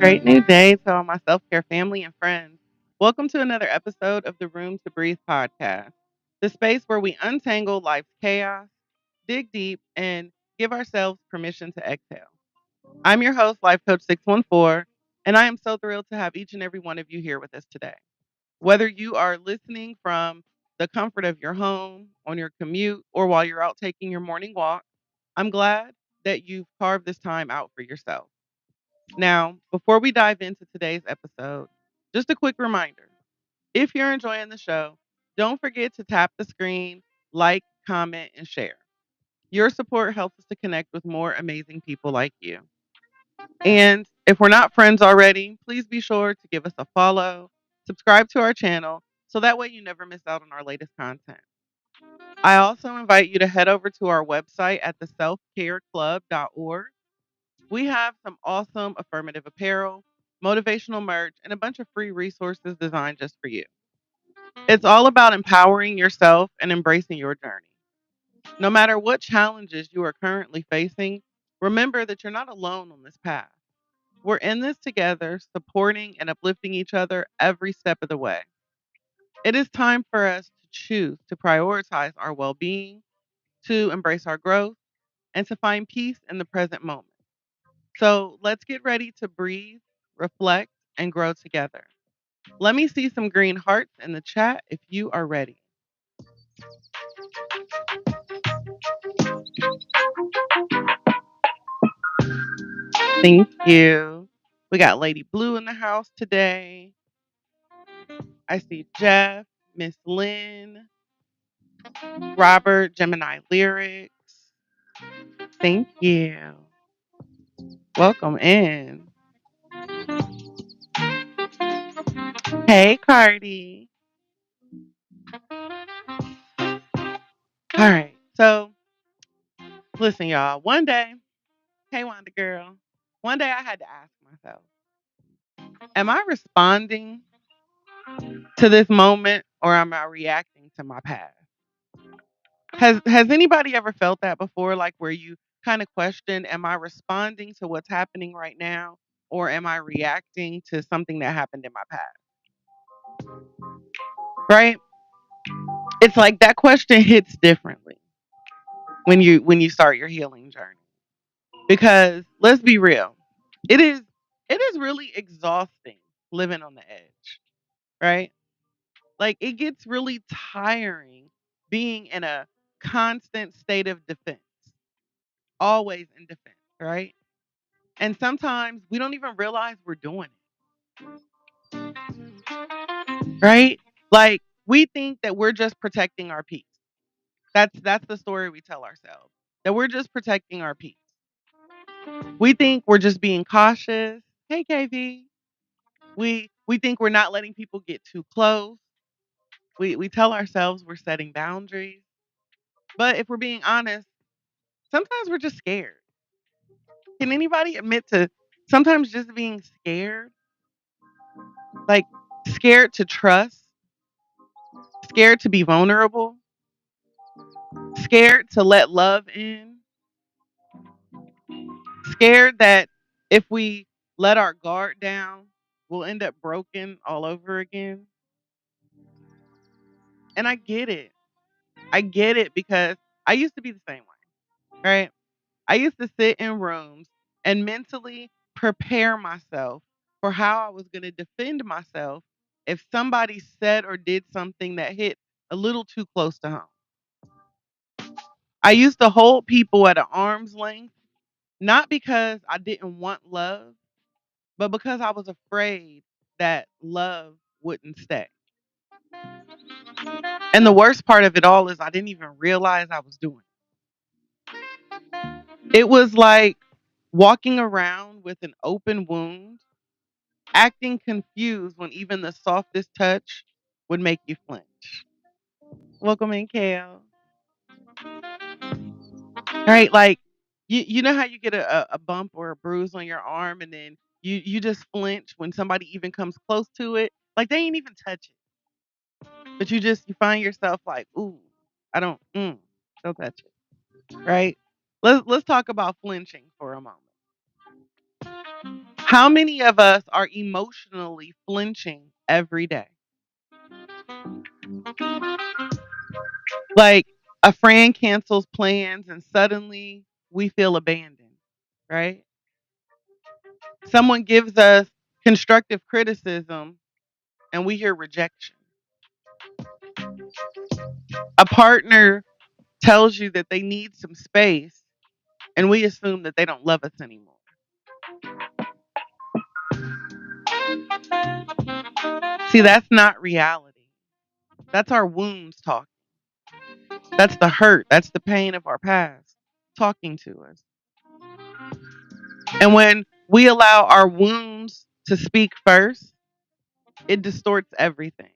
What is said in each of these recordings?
Great new day to all my self care family and friends. Welcome to another episode of the Room2Breathe Podcast, the space where we untangle life's chaos, dig deep, and give ourselves permission to exhale. I'm your host, Life Coach 614, and I am so thrilled to have each and every one of you here with us today. Whether you are listening from the comfort of your home, on your commute, or while you're out taking your morning walk, I'm glad that you've carved this time out for yourself. Now, before we dive into today's episode, just a quick reminder if you're enjoying the show, don't forget to tap the screen, like, comment, and share. Your support helps us to connect with more amazing people like you. And if we're not friends already, please be sure to give us a follow, subscribe to our channel, so that way you never miss out on our latest content. I also invite you to head over to our website at theselfcareclub.org. We have some awesome affirmative apparel, motivational merch, and a bunch of free resources designed just for you. It's all about empowering yourself and embracing your journey. No matter what challenges you are currently facing, remember that you're not alone on this path. We're in this together, supporting and uplifting each other every step of the way. It is time for us to choose to prioritize our well being, to embrace our growth, and to find peace in the present moment. So let's get ready to breathe, reflect, and grow together. Let me see some green hearts in the chat if you are ready. Thank you. We got Lady Blue in the house today. I see Jeff, Miss Lynn, Robert, Gemini Lyrics. Thank you. Welcome in. Hey, Cardi. All right. So, listen, y'all. One day, hey, Wanda girl. One day I had to ask myself, am I responding to this moment or am I reacting to my past? Has anybody ever felt that before, like where you kind of question, am I responding to what's happening right now or am I reacting to something that happened in my past? Right? It's like that question hits differently when you start your healing journey. Because let's be real, it is it is really exhausting living on the edge, right? Like it gets really tiring being in a constant state of defense, always in defense, right? And sometimes we don't even realize we're doing it, right? Like we think that we're just protecting our peace. That's the story we tell ourselves. That we're just protecting our peace. We think we're just being cautious. Hey KV. We think we're not letting people get too close. We tell ourselves we're setting boundaries. But if we're being honest, sometimes we're just scared. Can anybody admit to sometimes just being scared? Like scared to trust, scared to be vulnerable, scared to let love in, scared that if we let our guard down, we'll end up broken all over again. And I get it. I get it because I used to be the same way, right? I used to sit in rooms and mentally prepare myself for how I was going to defend myself if somebody said or did something that hit a little too close to home. I used to hold people at an arm's length, not because I didn't want love, but because I was afraid that love wouldn't stay. And the worst part of it all is I didn't even realize I was doing it. It was like walking around with an open wound, acting confused when even the softest touch would make you flinch. Welcome in, Kale. Right? Like you know how you get a bump or a bruise on your arm and then you just flinch when somebody even comes close to it. Like they ain't even touch it. But you find yourself like, ooh, I don't touch it. Right? Let's talk about flinching for a moment. How many of us are emotionally flinching every day? Like a friend cancels plans and suddenly we feel abandoned, right? Someone gives us constructive criticism and we hear rejection. A partner tells you that they need some space and we assume that they don't love us anymore. See, that's not reality. That's our wounds talking. That's the hurt. That's the pain of our past talking to us. And when we allow our wounds to speak first, it distorts everything.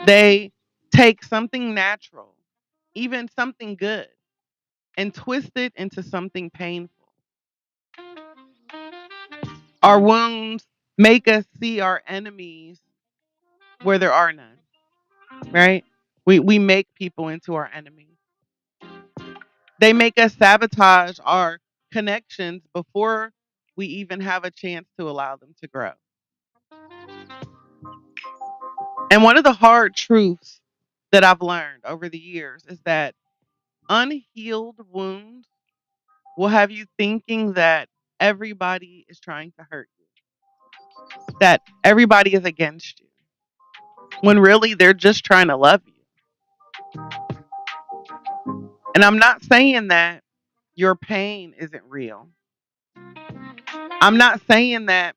They take something natural, even something good, and twist it into something painful. Our wounds make us see our enemies where there are none, right? We make people into our enemies. They make us sabotage our connections before we even have a chance to allow them to grow. And one of the hard truths that I've learned over the years is that unhealed wounds will have you thinking that everybody is trying to hurt you, that everybody is against you, when really they're just trying to love you. And I'm not saying that your pain isn't real. I'm not saying that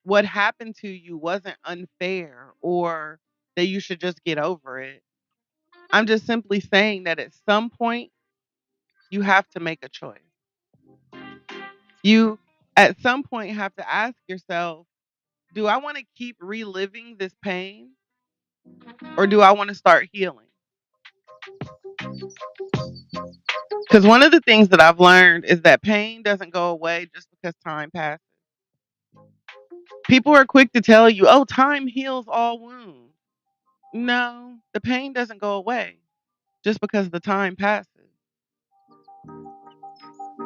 what happened to you wasn't unfair or that you should just get over it. I'm just simply saying that at some point, you have to make a choice. You, at some point, have to ask yourself, do I want to keep reliving this pain or do I want to start healing? Because one of the things that I've learned is that pain doesn't go away just because time passes. People are quick to tell you, oh, time heals all wounds. No, the pain doesn't go away just because the time passes.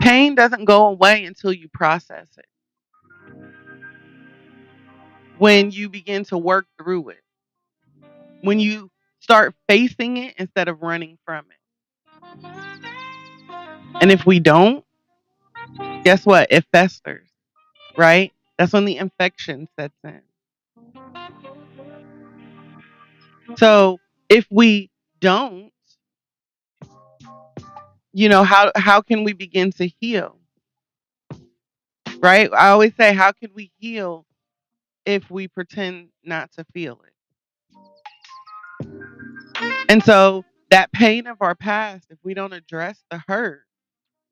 Pain doesn't go away until you process it. When you begin to work through it, when you start facing it instead of running from it. And if we don't, guess what? It festers, right? That's when the infection sets in. So if we don't, how can we begin to heal? Right? I always say, how can we heal if we pretend not to feel it? And so that pain of our past, if we don't address the hurt,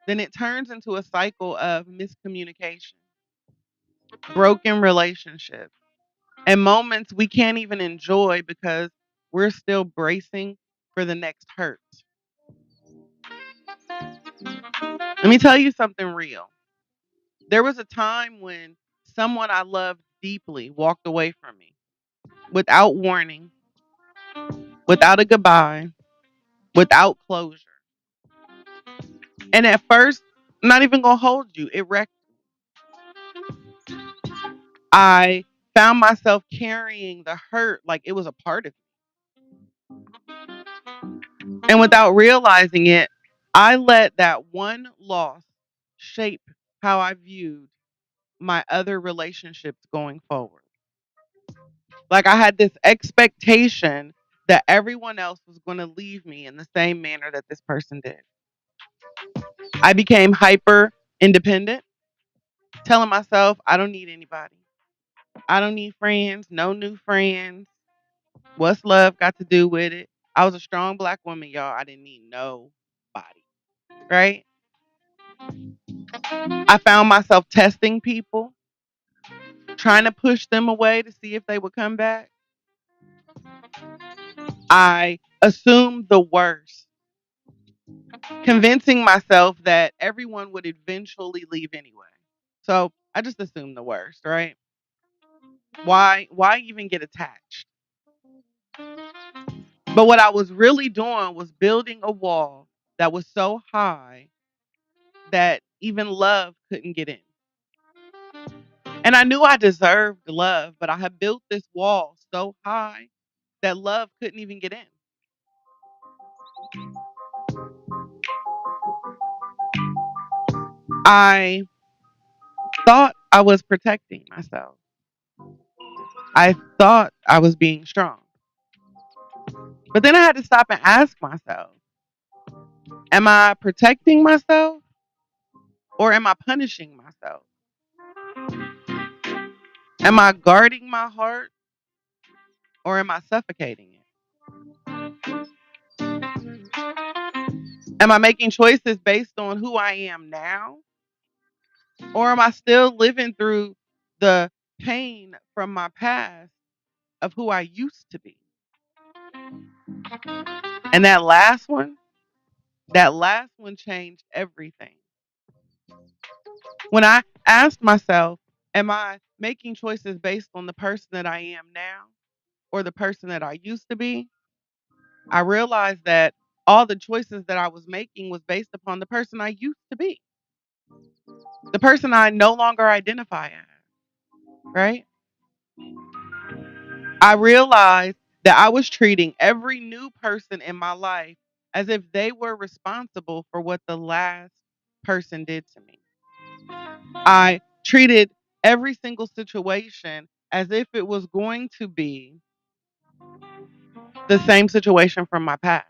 then it turns into a cycle of miscommunication, broken relationships, and moments we can't even enjoy because we're still bracing for the next hurt. Let me tell you something real. There was a time when someone I loved deeply walked away from me without warning, without a goodbye, without closure. And at first, I'm not even going to hold you, it wrecked. I found myself carrying the hurt like it was a part of me. And without realizing it, I let that one loss shape how I viewed my other relationships going forward. Like I had this expectation that everyone else was going to leave me in the same manner that this person did. I became hyper independent, telling myself, I don't need anybody. I don't need friends, no new friends. What's love got to do with it? I was a strong black woman, y'all. I didn't need nobody, right? I found myself testing people, trying to push them away to see if they would come back. I assumed the worst, convincing myself that everyone would eventually leave anyway. So I just assumed the worst, right? Why even get attached? But what I was really doing was building a wall that was so high that even love couldn't get in. And I knew I deserved love, but I had built this wall so high that love couldn't even get in. I thought I was protecting myself. I thought I was being strong. But then I had to stop and ask myself, am I protecting myself or am I punishing myself? Am I guarding my heart or am I suffocating it? Am I making choices based on who I am now or am I still living through the pain from my past of who I used to be? And that last one changed everything. When I asked myself, am I making choices based on the person that I am now or the person that I used to be? I realized that all the choices that I was making was based upon the person I used to be, the person I no longer identify as, right? I realized that I was treating every new person in my life as if they were responsible for what the last person did to me. I treated every single situation as if it was going to be the same situation from my past.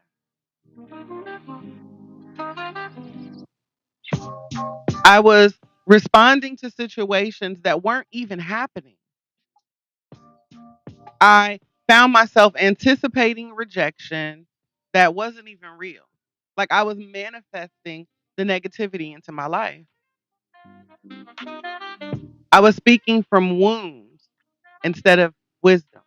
I was responding to situations that weren't even happening. I found myself anticipating rejection that wasn't even real. Like I was manifesting the negativity into my life. I was speaking from wounds instead of wisdom.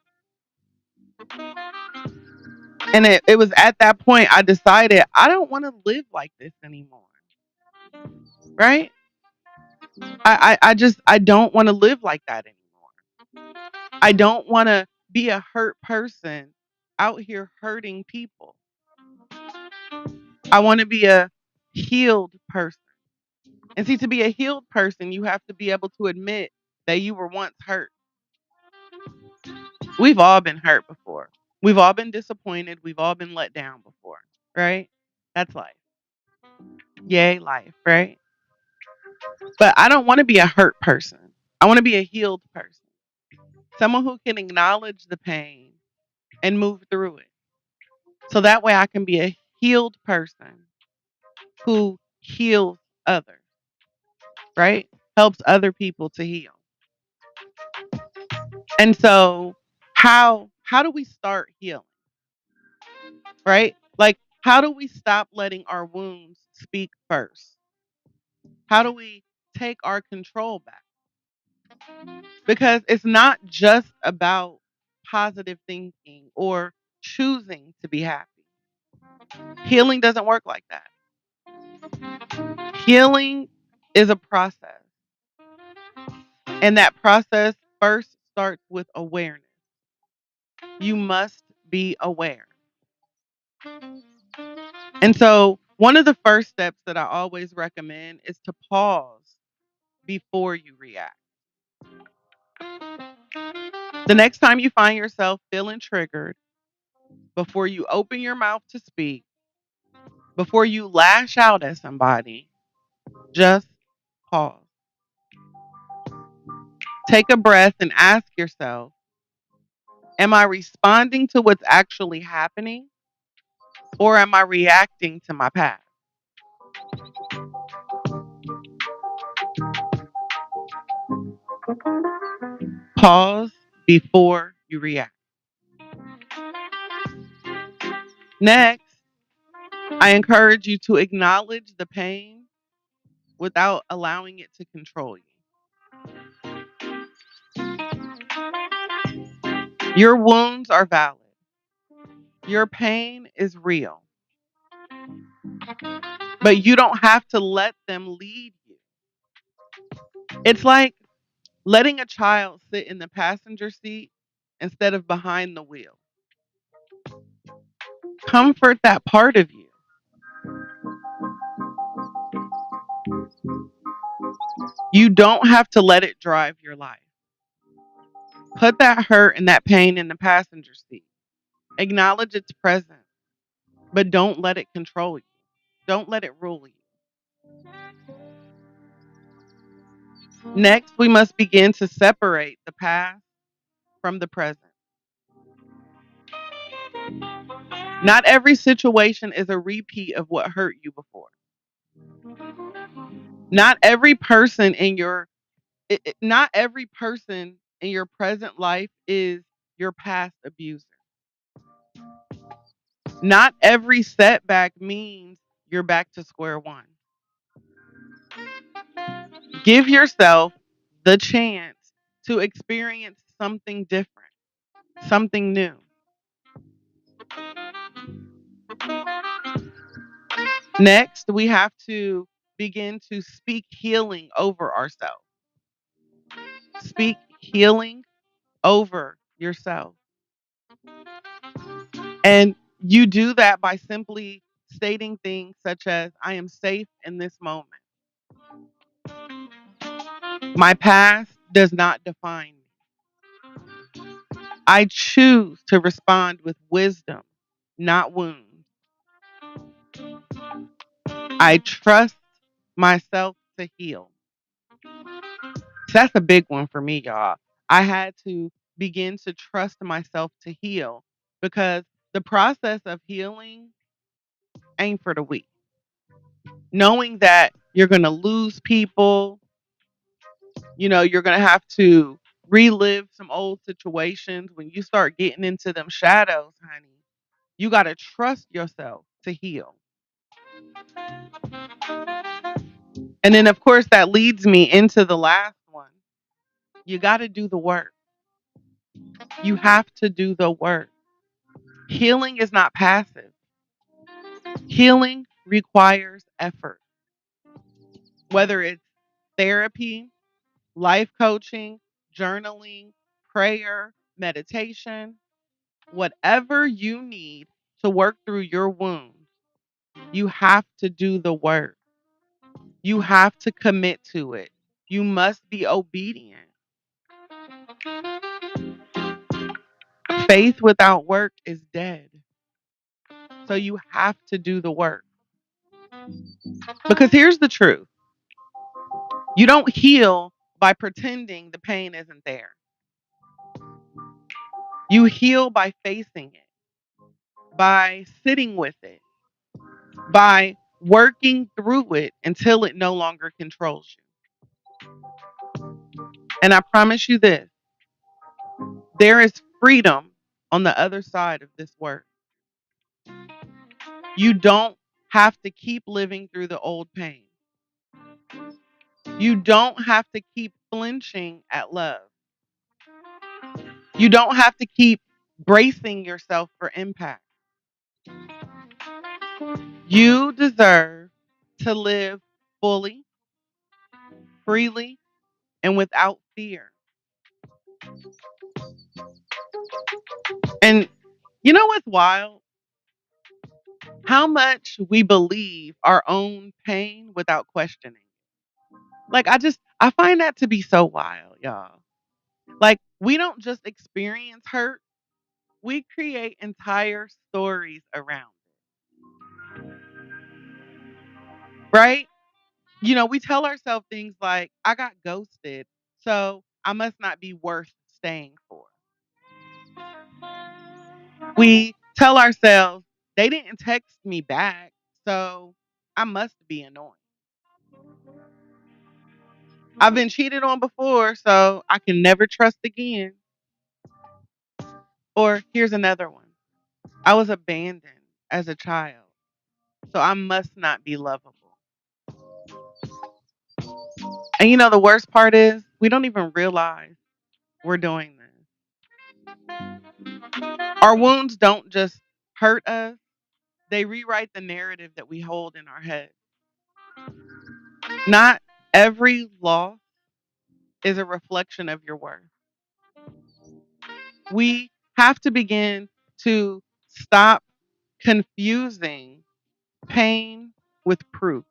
And it was at that point I decided I don't want to live like this anymore. Right? I don't want to live like that anymore. I don't want to be a hurt person out here hurting people. I want to be a healed person. And see, to be a healed person, you have to be able to admit that you were once hurt. We've all been hurt before. We've all been disappointed. We've all been let down before, right? That's life. Yay, life, right? But I don't want to be a hurt person. I want to be a healed person. Someone who can acknowledge the pain and move through it. So that way I can be a healed person who heals others, right? Helps other people to heal. And so how do we start healing? Right? Like how do we stop letting our wounds speak first? How do we take our control back? Because it's not just about positive thinking or choosing to be happy. Healing doesn't work like that. Healing is a process. And that process first starts with awareness. You must be aware. And so, one of the first steps that I always recommend is to pause before you react. The next time you find yourself feeling triggered, before you open your mouth to speak, before you lash out at somebody, just pause. Take a breath and ask yourself, am I responding to what's actually happening or am I reacting to my past? Pause before you react. Next, I encourage you to acknowledge the pain without allowing it to control you. Your wounds are valid. Your pain is real, but you don't have to let them lead you. It's like letting a child sit in the passenger seat instead of behind the wheel. Comfort that part of you. You don't have to let it drive your life. Put that hurt and that pain in the passenger seat. Acknowledge its presence, but don't let it control you. Don't let it rule you. Next, we must begin to separate the past from the present. Not every situation is a repeat of what hurt you before. Not every person in your not every person in your present life is your past abuser. Not every setback means you're back to square one. Give yourself the chance to experience something different, something new. Next, we have to begin to speak healing over ourselves. Speak healing over yourself. And you do that by simply stating things such as, I am safe in this moment. My past does not define me. I choose to respond with wisdom, not wounds. I trust myself to heal. So that's a big one for me, y'all. I had to begin to trust myself to heal because the process of healing ain't for the weak. Knowing that you're going to lose people, you're going to have to relive some old situations. When you start getting into them shadows, honey, you got to trust yourself to heal. And then, of course, that leads me into the last one. You got to do the work. You have to do the work. Healing is not passive. Healing requires effort, whether it's therapy, life coaching, journaling, prayer, meditation, whatever you need to work through your wounds. You have to do the work. You have to commit to it. You must be obedient. Faith without work is dead. So you have to do the work. Because here's the truth, you don't heal by pretending the pain isn't there. You heal by facing it, by sitting with it, by working through it until it no longer controls you. And I promise you this, there is freedom on the other side of this work. You don't have to keep living through the old pain. You don't have to keep flinching at love. You don't have to keep bracing yourself for impact. You deserve to live fully, freely, and without fear. And you know what's wild? How much we believe our own pain without questioning. Like, I find that to be so wild, y'all. Like, we don't just experience hurt, we create entire stories around it, right? We tell ourselves things like, I got ghosted, so I must not be worth staying for. We tell ourselves, they didn't text me back, so I must be annoying. I've been cheated on before, so I can never trust again. Or here's another one. I was abandoned as a child, so I must not be lovable. And the worst part is we don't even realize we're doing this. Our wounds don't just hurt us, they rewrite the narrative that we hold in our head. Not every loss is a reflection of your worth. We have to begin to stop confusing pain with proof.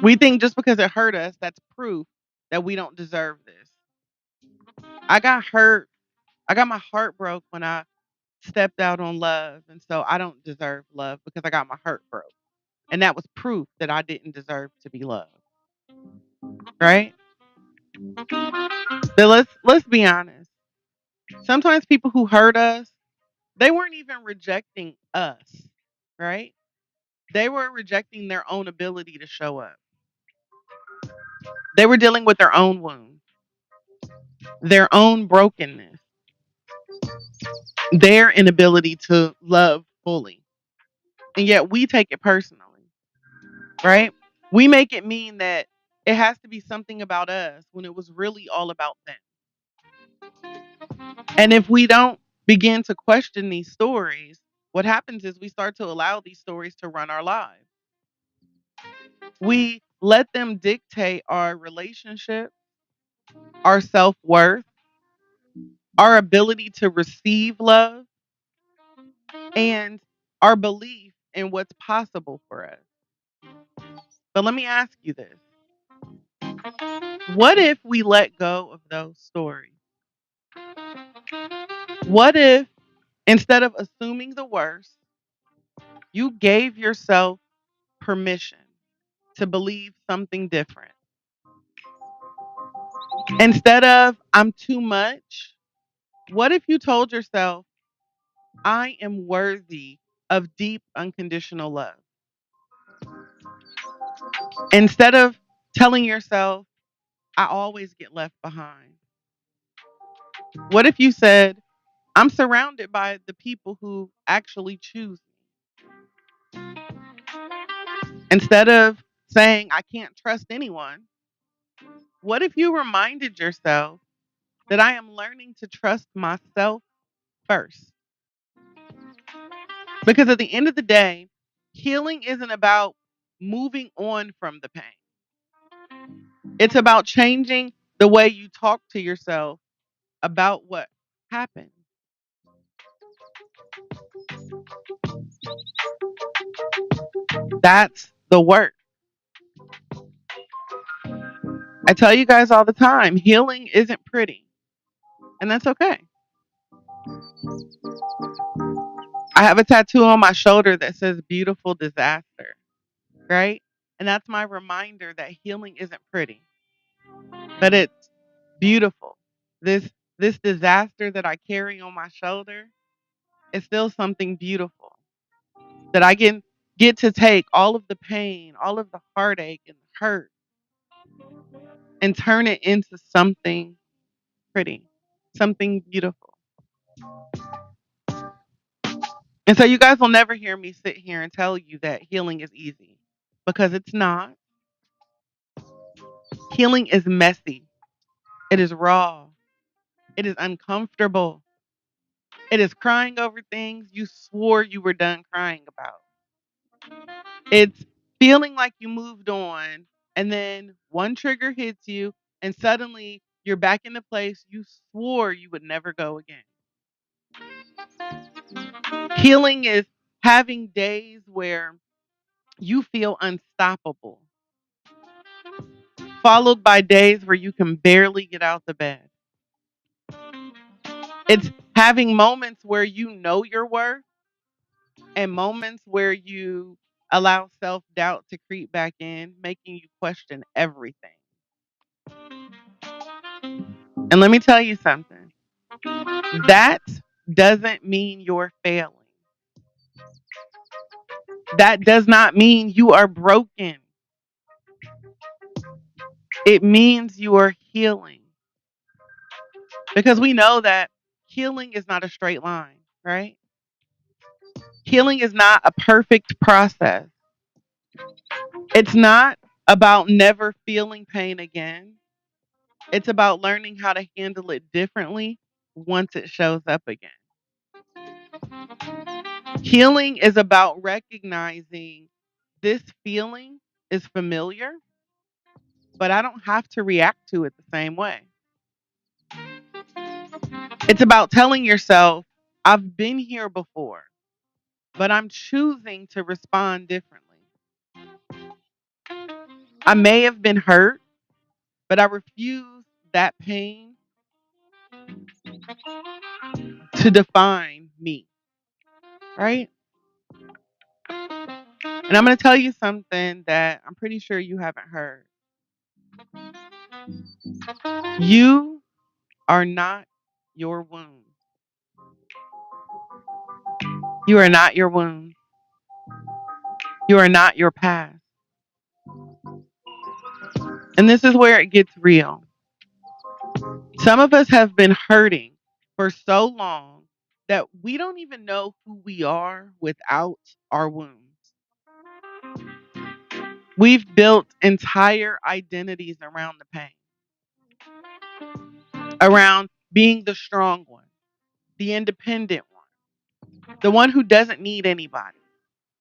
We think just because it hurt us, that's proof that we don't deserve this. I got hurt. I got my heart broke when I stepped out on love. And so I don't deserve love because I got my heart broke. And that was proof that I didn't deserve to be loved. Right? But let's be honest. Sometimes people who hurt us, they weren't even rejecting us, right? They were rejecting their own ability to show up. They were dealing with their own wounds, their own brokenness, their inability to love fully. And yet we take it personally, right? We make it mean that it has to be something about us when it was really all about them. And if we don't begin to question these stories, what happens is we start to allow these stories to run our lives. We let them dictate our relationship, our self worth, our ability to receive love, and our belief in what's possible for us. But let me ask you this: what if we let go of those stories? What if instead of assuming the worst, you gave yourself permission to believe something different? Instead of I'm too much, what if you told yourself, I am worthy of deep, unconditional love? Instead of telling yourself, I always get left behind, what if you said, I'm surrounded by the people who actually choose me? Instead of saying, I can't trust anyone, what if you reminded yourself that I am learning to trust myself first? Because at the end of the day, healing isn't about moving on from the pain. It's about changing the way you talk to yourself about what happened. That's the work. I tell you guys all the time, healing isn't pretty, and that's okay. I have a tattoo on my shoulder that says beautiful disaster, right? And that's my reminder that healing isn't pretty, but it's beautiful. This disaster that I carry on my shoulder is still something beautiful that I can get to take all of the pain, all of the heartache and the hurt and turn it into something pretty, something beautiful. And so you guys will never hear me sit here and tell you that healing is easy because it's not. Healing is messy. It is raw. It is uncomfortable. It is crying over things you swore you were done crying about. It's feeling like you moved on and then one trigger hits you and suddenly you're back in the place you swore you would never go again. Healing is having days where you feel unstoppable, followed by days where you can barely get out the bed. It's having moments where you know your worth and moments where you allow self doubt to creep back in, making you question everything. And let me tell you something, that doesn't mean you're failing. That does not mean you are broken. It means you are healing. Because we know that healing is not a straight line, right? Healing is not a perfect process. It's not about never feeling pain again. It's about learning how to handle it differently once it shows up again. Healing is about recognizing this feeling is familiar, but I don't have to react to it the same way. It's about telling yourself, I've been here before, but I'm choosing to respond differently. I may have been hurt, but I refuse that pain to define me, right? And I'm going to tell you something that I'm pretty sure you haven't heard. You are not your wound. You are not your wound. You are not your past. And this is where it gets real. Some of us have been hurting for so long that we don't even know who we are without our wounds. We've built entire identities around the pain, around being the strong one, the independent one, the one who doesn't need anybody.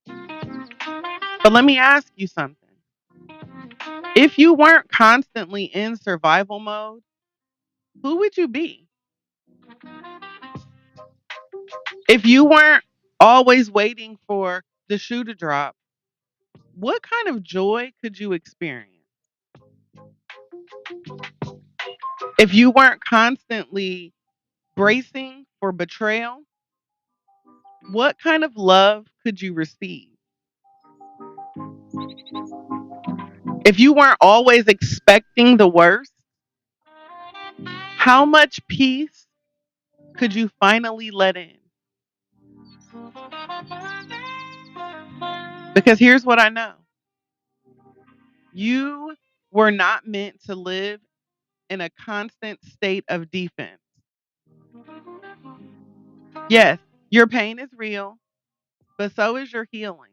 But let me ask you something. If you weren't constantly in survival mode, who would you be? If you weren't always waiting for the shoe to drop, what kind of joy could you experience? If you weren't constantly bracing for betrayal, what kind of love could you receive? If you weren't always expecting the worst, how much peace could you finally let in? Because here's what I know: you were not meant to live in a constant state of defense. Yes, your pain is real, but so is your healing.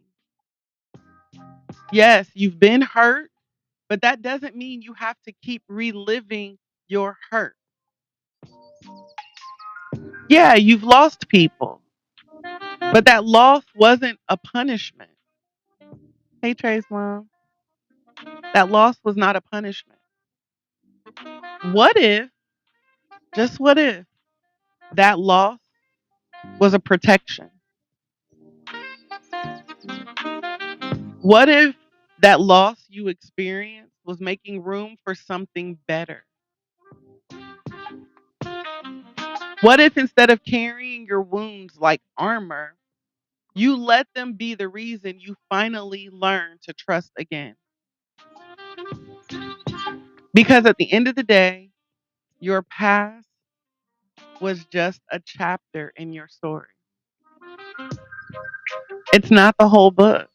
Yes, you've been hurt, but that doesn't mean you have to keep reliving your hurt. Yeah, you've lost people, but that loss wasn't a punishment. Hey, Trey's mom, that loss was not a punishment. What if, just what if, that loss was a protection? What if that loss you experienced was making room for something better? What if instead of carrying your wounds like armor, you let them be the reason you finally learn to trust again? Because at the end of the day, your past was just a chapter in your story. It's not the whole book.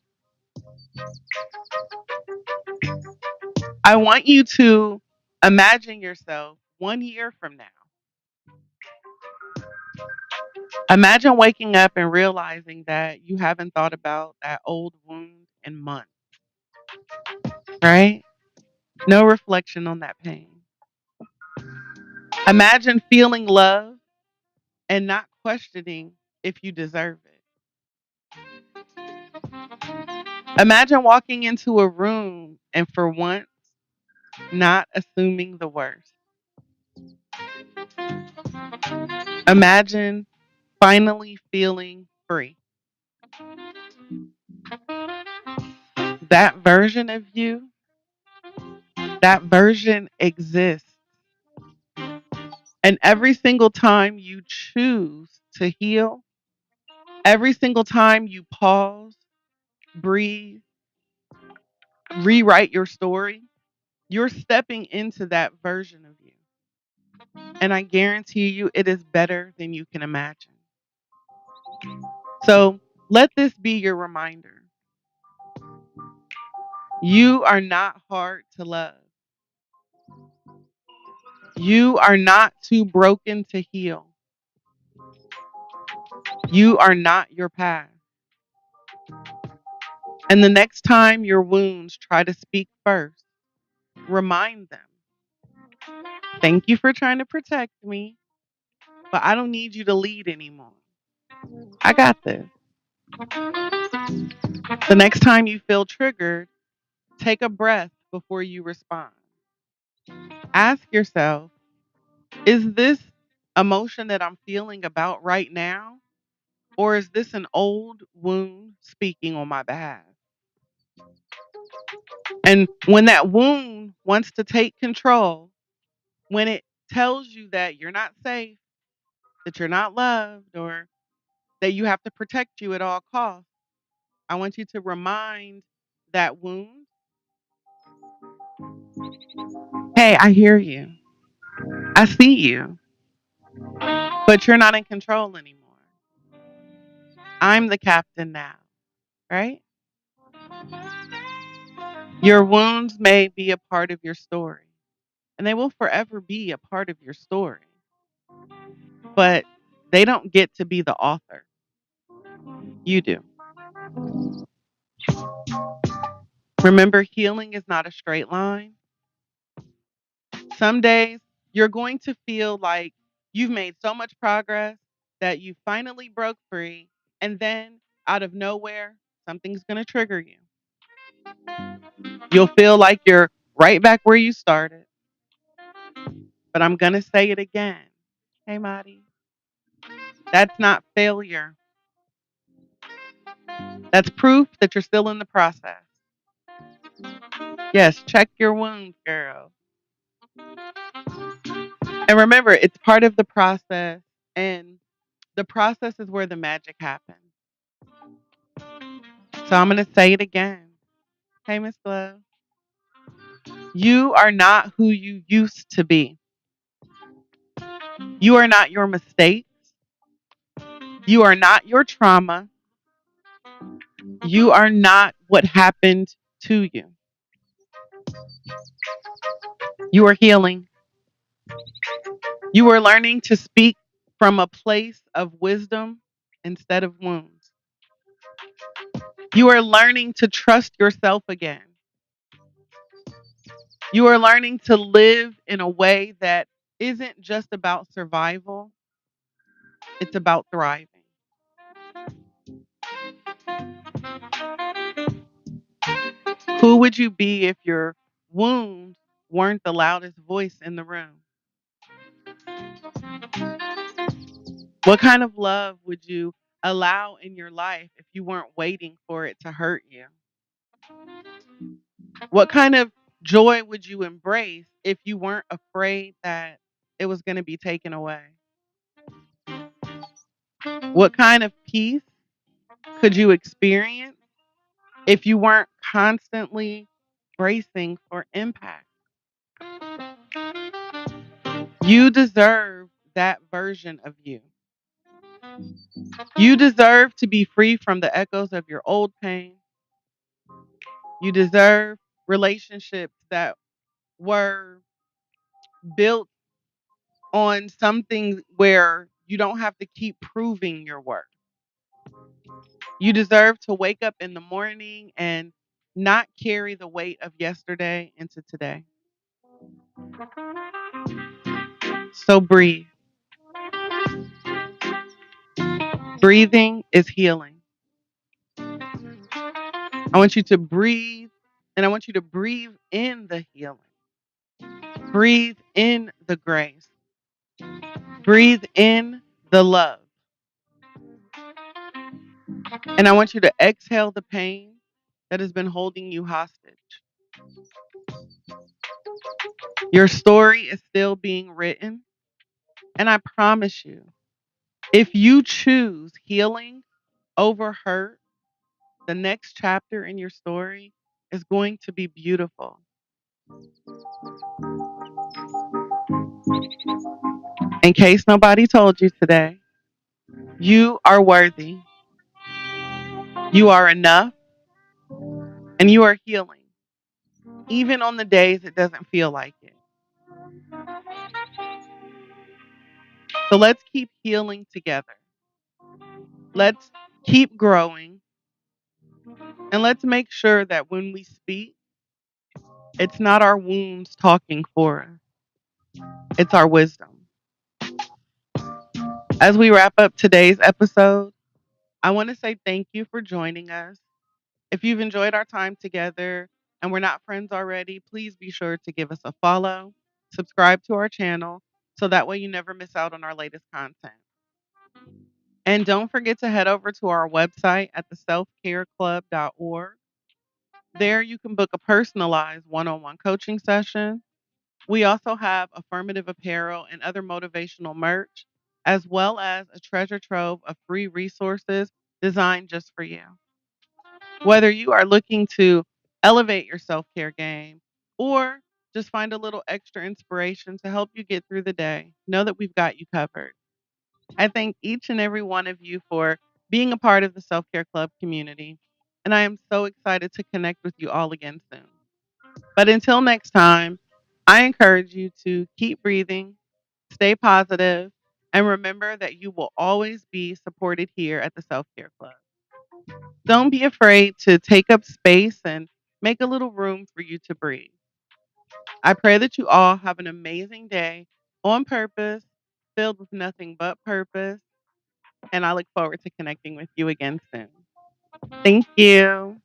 I want you to imagine yourself 1 year from now. Imagine waking up and realizing that you haven't thought about that old wound in months, right? No reflection on that pain. Imagine feeling love and not questioning if you deserve it. Imagine walking into a room and for once not assuming the worst. Imagine finally feeling free. That version of you, that version exists. And every single time you choose to heal, every single time you pause, breathe, rewrite your story, you're stepping into that version of you. And I guarantee you it is better than you can imagine. So let this be your reminder. You are not hard to love. You are not too broken to heal. You are not your past. And the next time your wounds try to speak first, remind them, thank you for trying to protect me, but I don't need you to lead anymore. I got this. The next time you feel triggered, take a breath before you respond. Ask yourself, is this emotion that I'm feeling about right now? Or is this an old wound speaking on my behalf? And when that wound wants to take control, when it tells you that you're not safe, that you're not loved, or that you have to protect you at all costs, I want you to remind that wound, hey, I hear you. I see you, but you're not in control anymore. I'm the captain now, right? Your wounds may be a part of your story, and they will forever be a part of your story, but they don't get to be the author. You do. Remember, healing is not a straight line. Some days you're going to feel like you've made so much progress that you finally broke free, and then out of nowhere, something's going to trigger you. You'll feel like you're right back where you started, but I'm going to say it again. Hey, Marty, that's not failure. That's proof that you're still in the process. Yes, check your wounds, girl. And remember, it's part of the process, and the process is where the magic happens. So I'm going to say it again. Hey, Miss Love, you are not who you used to be. You are not your mistakes. You are not your trauma. You are not what happened to you. You are healing. You are learning to speak from a place of wisdom instead of wounds. You are learning to trust yourself again. You are learning to live in a way that isn't just about survival, it's about thriving. Who would you be if your wounds weren't the loudest voice in the room? What kind of love would you allow in your life if you weren't waiting for it to hurt you? What kind of joy would you embrace if you weren't afraid that it was going to be taken away? What kind of peace could you experience if you weren't constantly bracing for impact? You deserve that version of you. You deserve to be free from the echoes of your old pain. You deserve relationships that were built on something where you don't have to keep proving your worth. You deserve to wake up in the morning and not carry the weight of yesterday into today. So breathe. Breathing is healing. I want you to breathe, and I want you to breathe in the healing. Breathe in the grace. Breathe in the love. And I want you to exhale the pain that has been holding you hostage. Your story is still being written. And I promise you, if you choose healing over hurt, the next chapter in your story is going to be beautiful. In case nobody told you today, you are worthy. You are enough. And you are healing, even on the days it doesn't feel like it. So let's keep healing together. Let's keep growing. And let's make sure that when we speak, it's not our wounds talking for us, it's our wisdom. As we wrap up today's episode, I want to say thank you for joining us. If you've enjoyed our time together and we're not friends already, please be sure to give us a follow, subscribe to our channel, so that way you never miss out on our latest content. And don't forget to head over to our website at theselfcareclub.org. There, you can book a personalized one on one coaching session. We also have affirmative apparel and other motivational merch, as well as a treasure trove of free resources designed just for you. Whether you are looking to elevate your self care game or just find a little extra inspiration to help you get through the day, know that we've got you covered. I thank each and every one of you for being a part of the Self Care Club community, and I am so excited to connect with you all again soon. But until next time, I encourage you to keep breathing, stay positive, and remember that you will always be supported here at the Self Care Club. Don't be afraid to take up space and make a little room for you to breathe. I pray that you all have an amazing day on purpose, filled with nothing but purpose, and I look forward to connecting with you again soon. Thank you.